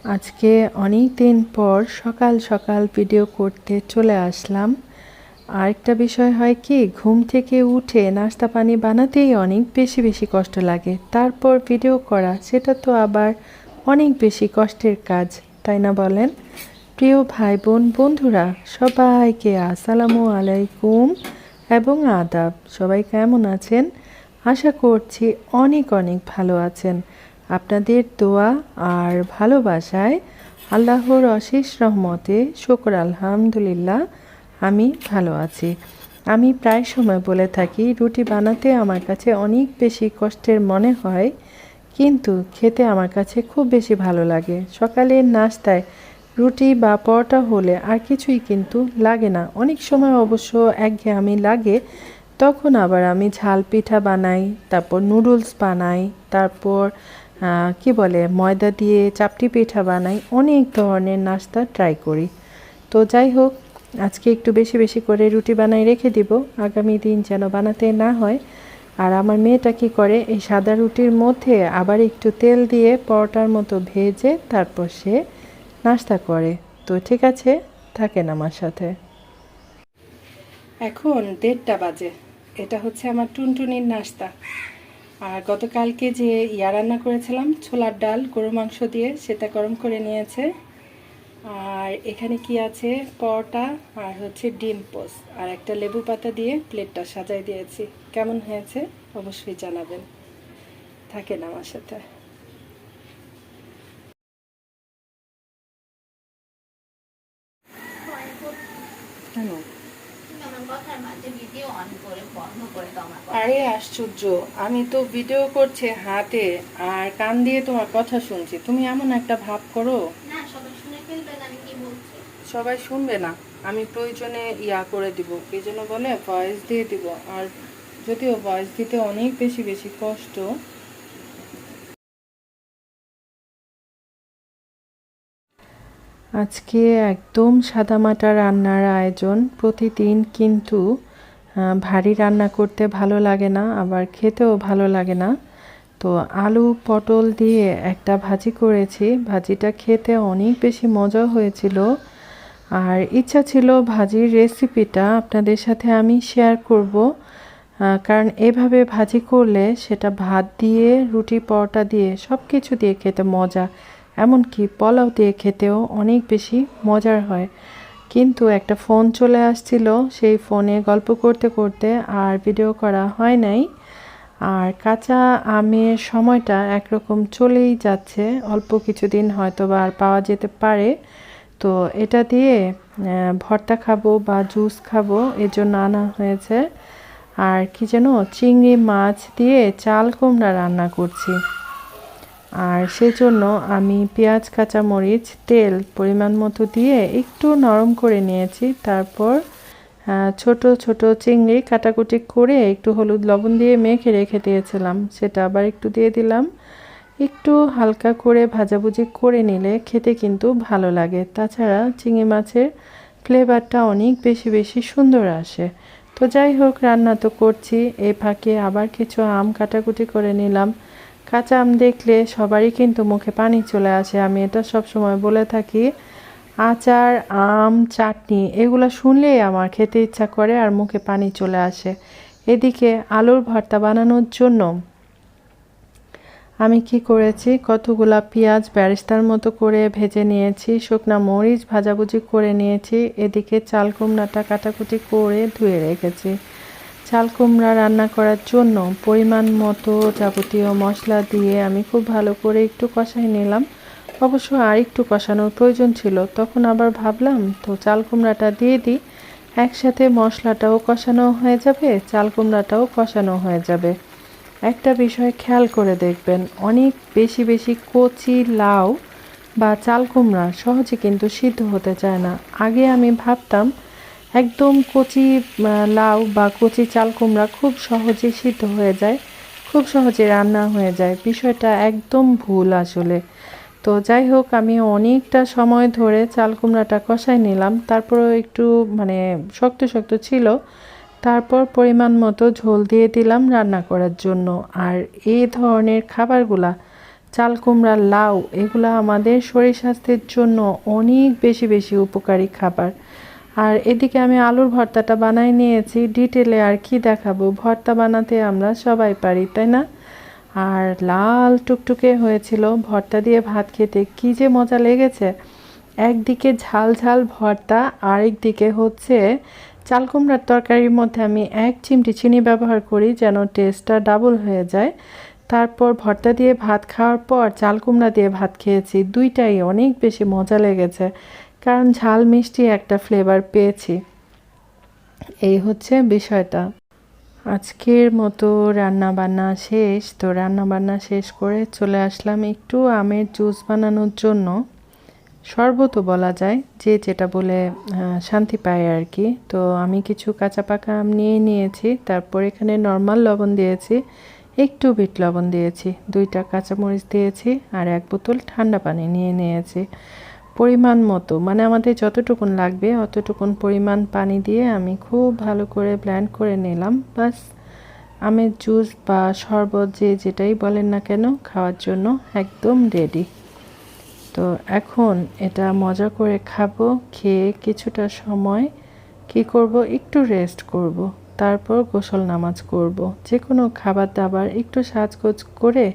আজকে অনেক দিন পর সকাল সকাল ভিডিও করতে চলে আসলাম। আরেকটা বিষয় হয় কি, ঘুম থেকে উঠে নাস্তা পানি বানাতেই অনেক বেশি বেশি কষ্ট লাগে, তারপর ভিডিও করা সেটা তো আবার অনেক বেশি কষ্টের কাজ, তাই না বলেন? প্রিয় ভাই বোন বন্ধুরা সবাইকে আসসালামু আলাইকুম এবং আদাব। সবাই কেমন আছেন? আশা করছি অনেক অনেক ভালো আছেন। আপনাদের দোয়া আর ভালোবাসায় আল্লাহর অশেষ রহমতে শুকর আলহামদুলিল্লাহ আমি ভালো আছি। আমি প্রায় সময় বলে থাকি রুটি বানাতে আমার কাছে অনেক বেশি কষ্টের মনে হয়, কিন্তু খেতে আমার কাছে খুব বেশি ভালো লাগে। সকালের নাস্তায় রুটি বা পরোটা হলে আর কিছুই কিন্তু লাগে না। অনেক সময় অবশ্য একঘেয়েমি লাগে, তখন আবার আমি ঝাল পিঠা বানাই, তারপর নুডলস বানাই, তারপর কি বলে ময়দা দিয়ে চাপটি পিঠা বানাই, অনেক ধরনের নাস্তা ট্রাই করি। তো যাই হোক, আজকে একটু বেশি বেশি করে রুটি বানাই রেখে দিব, আগামী দিন যেন বানাতে না হয়। আর আমার মেয়েটা কি করে, এই সাদা রুটির মধ্যে আবার একটু তেল দিয়ে পরোটার মতো ভেজে তারপর সে নাস্তা করে। তো ঠিক আছে, থাকেন আমার সাথে। এখন 1:30 বাজে। এটা হচ্ছে আমার টুনটুনির নাস্তা। আর গতকালকে যে রান্না করেছিলাম ছোলার ডাল গরু মাংস দিয়ে, সেটা গরম করে নিয়েছে। আর এখানে কি আছে, পরোটা আর হচ্ছে ডিম পোস্ট আর একটা লেবু পাতা দিয়ে প্লেটটা সাজাই দিয়েছি। কেমন হয়েছে অবশ্যই জানাবেন। থাকেন আমার সাথে। কেন? আরে আশ্চর্য, আমি তো ভিডিও করছে হাতে আর কান দিয়ে তোমার কথা শুনছি, তুমি এমন একটা ভাব করো। সবাই শুনবে না, আমি প্রয়োজনে করে দিব, এই জন্য বলে ভয়েস দিয়ে দিব। আর যদিও ভয়েস দিতে অনেক বেশি বেশি কষ্ট। আজকে একদম সাদামাটা রান্নার আয়োজন। প্রতিদিন কিন্তু ভারী রান্না করতে ভালো লাগে না, আবার খেতেও ভালো লাগে না। তো আলু পটল দিয়ে একটা ভাজি করেছি, ভাজিটা খেতে অনেক বেশি মজা হয়েছিল। আর ইচ্ছা ছিল ভাজির রেসিপিটা আপনাদের সাথে আমি শেয়ার করব, কারণ এভাবে ভাজি করলে সেটা ভাত দিয়ে রুটি পরোটা দিয়ে সব কিছু দিয়ে খেতে মজা, এমনকি পোলাও দিয়ে খেতেও অনেক বেশি মজার হয়। কিন্তু একটা ফোন চলে আসছিল, সেই ফোনে গল্প করতে করতে আর ভিডিও করা হয় নাই। আর কাঁচা আমের সময়টা একরকম চলেই যাচ্ছে, অল্প কিছুদিন হয়তো বা আর পাওয়া যেতে পারে। তো এটা দিয়ে ভর্তা খাবো বা জুস খাবো, এজন্য আনা হয়েছে। আর কি যেন চিংড়ি মাছ দিয়ে চাল কুমড়া রান্না করছি। আর সেজন্য আমি পেঁয়াজ কাঁচামরিচ তেল পরিমাণ মতো দিয়ে একটু নরম করে নিয়েছি। তারপর ছোট ছোট চিংড়ি কাটাকুটি করে একটু হলুদ লবণ দিয়ে মেখে রেখে দিয়েছিলাম, সেটা আবার একটু দিয়ে দিলাম। একটু হালকা করে ভাজাভুজি করে নিলে খেতে কিন্তু ভালো লাগে। তাছাড়া চিংড়ি মাছের ফ্লেভারটা অনেক বেশি বেশি সুন্দর আসে। তো যাই হোক, রান্না তো করছি, এই ফাঁকে আবার কিছু আম কাটাকুটি করে নিলাম। কাঁচা আম দেখলে সবারই কিন্তু মুখে পানি চলে আসে, আমি এটা সব সময় বলে থাকি। আচার, আম, চাটনি এগুলো শুনলেই আমার খেতে ইচ্ছা করে আর মুখে পানি চলে আসে। এদিকে আলুর ভর্তা বানানোর জন্য আমি কি করেছি, কতগুলা পেঁয়াজ বেরেস্তার মতো করে ভেজে নিয়েছি, শুকনা মরিচ ভাজাভুজি করে নিয়েছি। এদিকে চাল কুমড়াটা কাটাকুটি করে ধুয়ে রেখেছি। চাল কুমড়া রান্না করার জন্য পরিমাণ মতো যাবতীয় মশলা দিয়ে আমি খুব ভালো করে একটু কষাই নিলাম। অবশ্য আর একটু কষানোর প্রয়োজন ছিল, তখন আবার ভাবলাম তো চাল কুমড়াটা দিয়ে দিই, একসাথে মশলাটাও কষানো হয়ে যাবে, চাল কুমড়াটাও কষানো হয়ে যাবে। একটা বিষয় খেয়াল করে দেখবেন, অনেক বেশি বেশি কচি লাউ বা চাল কুমড়া সহজে কিন্তু সিদ্ধ হতে চায় না। আগে আমি ভাবতাম একদম কচি লাউ বা কচি চাল কুমড়া খুব সহজে সিদ্ধ হয়ে যায়, খুব সহজে রান্না হয়ে যায়। বিষয়টা একদম ভুল আসলে। তো যাই হোক, আমি অনেকটা সময় ধরে চাল কুমড়াটা কষাই নিলাম, তারপরেও একটু শক্ত শক্ত ছিল। তারপর পরিমাণ মতো ঝোল দিয়ে দিলাম রান্না করার জন্য। আর এই ধরনের খাবারগুলা চাল কুমড়া, লাউ এগুলো আমাদের শরীর স্বাস্থ্যের জন্য অনেক বেশি বেশি উপকারী খাবার। আর এদিকে আমি আলুর ভর্তাটা বানাই নিয়েছি। ডিটেলে আর কি দেখাবো, ভর্তা বানাতে আমরা সবাই পারি, তাই না? আর লাল টুকটুকে হয়েছিল, ভর্তা দিয়ে ভাত খেতে কি যে মজা লেগেছে। একদিকে ঝাল ঝাল ভর্তা, আরেক দিকে হচ্ছে চাল কুমড়ার তরকারির মধ্যে আমি 1 চিমটি চিনি ব্যবহার করি যেন টেস্টটা ডাবল হয়ে যায়। তারপর ভর্তা দিয়ে ভাত খাওয়ার পর চাল কুমড়া দিয়ে ভাত খেয়েছি, দুইটাই অনেক বেশি মজা লেগেছে, কারণ ঝাল মিষ্টি একটা ফ্লেভার পেয়েছি। এই হচ্ছে বিষয়টা। আজকের মতো রান্না বান্না শেষ। তো রান্না বান্না শেষ করে চলে আসলাম একটু আমের জুস বানানোর জন্য। শরবতও বলা যায়, যে যেটা বলে শান্তি পায় আর কি। তো আমি কিছু কাঁচা পাকা আম নিয়ে নিয়েছি, তারপর এখানে নর্মাল লবণ দিয়েছি, একটু বিট লবণ দিয়েছি, 2টা কাঁচামরিচ দিয়েছি, আর 1 বোতল ঠান্ডা পানি নিয়ে নিয়েছি। পরিমাণ মতো, মানে আমাদের যতটুকুন লাগবে অতটুকুন পরিমাণ পানি দিয়ে আমি খুব ভালো করে ব্লেন্ড করে নিলাম। বাস, আমের জুস বা শরবত যে যেটাই বলেন না কেন, খাওয়ার জন্য একদম রেডি। তো এখন এটা মজা করে খাবো। খেয়ে কিছুটা সময় কি করব, একটু রেস্ট করব, তারপর গোসল নামাজ করব। যে কোনো খাবার দাবার একটু সাজগোজ করে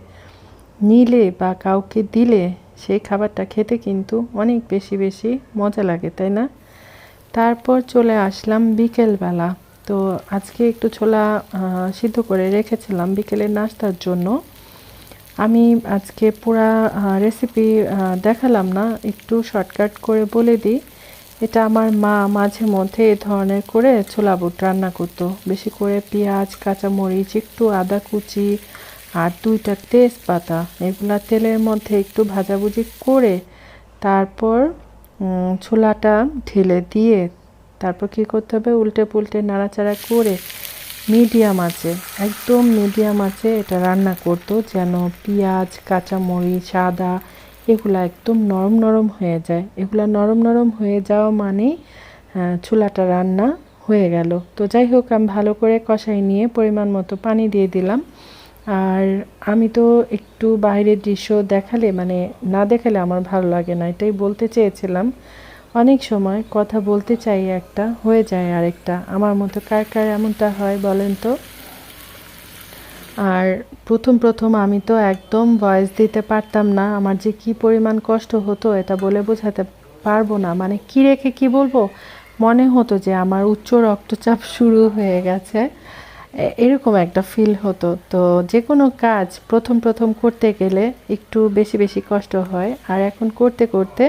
নিলে বা কাউকে দিলে সেই খাবারটা খেতে কিন্তু অনেক বেশি বেশি মজা লাগে, তাই না? তারপর চলে আসলাম বিকেলবেলা। তো আজকে একটু ছোলা সিদ্ধ করে রেখেছিলাম বিকেলের নাস্তার জন্য। আমি আজকে পুরা রেসিপি দেখালাম না, একটু শর্টকাট করে বলে দিই। এটা আমার মা মাঝে মধ্যে এ ধরনের করে ছোলা বুট রান্না করতো। বেশি করে পেঁয়াজ, কাঁচামরিচ, একটু আদা কুচি আর 2টা তেজপাতা এগুলা তেলের মধ্যে একটু ভাজাভুজি করে তারপর ছোলাটা ঢেলে দিয়ে তারপর কী করতে হবে, উল্টে পুল্টে নাড়াচাড়া করে মিডিয়াম আঁচে, একদম মিডিয়াম আঁচে এটা রান্না করতো, যেন পেঁয়াজ, কাঁচামরিচ, আদা এগুলা একদম নরম নরম হয়ে যায়। এগুলা নরম নরম হয়ে যাওয়া মানেই ছোলাটা রান্না হয়ে গেল। তো যাই হোক, আমি ভালো করে কষাই নিয়ে পরিমাণ মতো পানি দিয়ে দিলাম। আর আমি তো একটু বাইরের দৃশ্য দেখালে, মানে না দেখালে আমার ভালো লাগে না, এটাই বলতে চেয়েছিলাম। অনেক সময় কথা বলতে চাই একটা, হয়ে যায় আরেকটা। আমার মতো কার কার এমনটা হয় বলেন তো? আর প্রথম আমি তো একদম ভয়েস দিতে পারতাম না। আমার যে কি পরিমাণ কষ্ট হতো এটা বলে বোঝাতে পারবো না। মানে কি রেখে কি বলবো, মনে হতো যে আমার উচ্চ রক্তচাপ শুরু হয়ে গেছে, এরকম একটা ফিল হতো। তো যে কোনো কাজ প্রথম করতে গেলে একটু বেশি বেশি কষ্ট হয়, আর এখন করতে করতে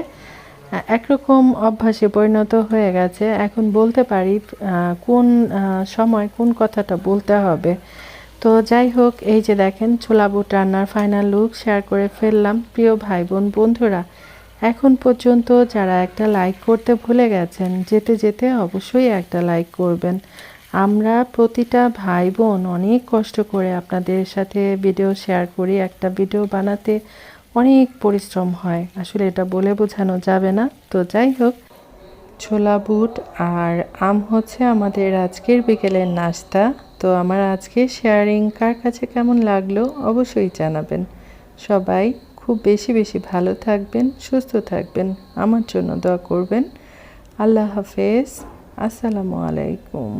একরকম অভ্যাসে পরিণত হয়ে গেছে। এখন বলতে পারি কোন সময় কোন কথাটা বলতে হবে। তো যাই হোক, এই যে দেখেন ছোলা বুট রান্নার ফাইনাল লুক শেয়ার করে ফেললাম। প্রিয় ভাই বোন বন্ধুরা, এখন পর্যন্ত যারা একটা লাইক করতে ভুলে গেছেন, যেতে যেতে অবশ্যই একটা লাইক করবেন। আমরা প্রতিটা ভাই বোন অনেক কষ্ট করে আপনাদের সাথে ভিডিও শেয়ার করি। একটা ভিডিও বানাতে অনেক পরিশ্রম হয়, আসলে এটা বলে বোঝানো যাবে না। তো যাই হোক, ছোলা বুট আর আম হচ্ছে আমাদের আজকের বিকেলের নাস্তা। তো আমার আজকে শেয়ারিং কার কাছে কেমন লাগলো অবশ্যই জানাবেন। সবাই খুব বেশি বেশি ভালো থাকবেন, সুস্থ থাকবেন, আমার জন্য দোয়া করবেন। আল্লাহ হাফেজ, আসসালামু আলাইকুম।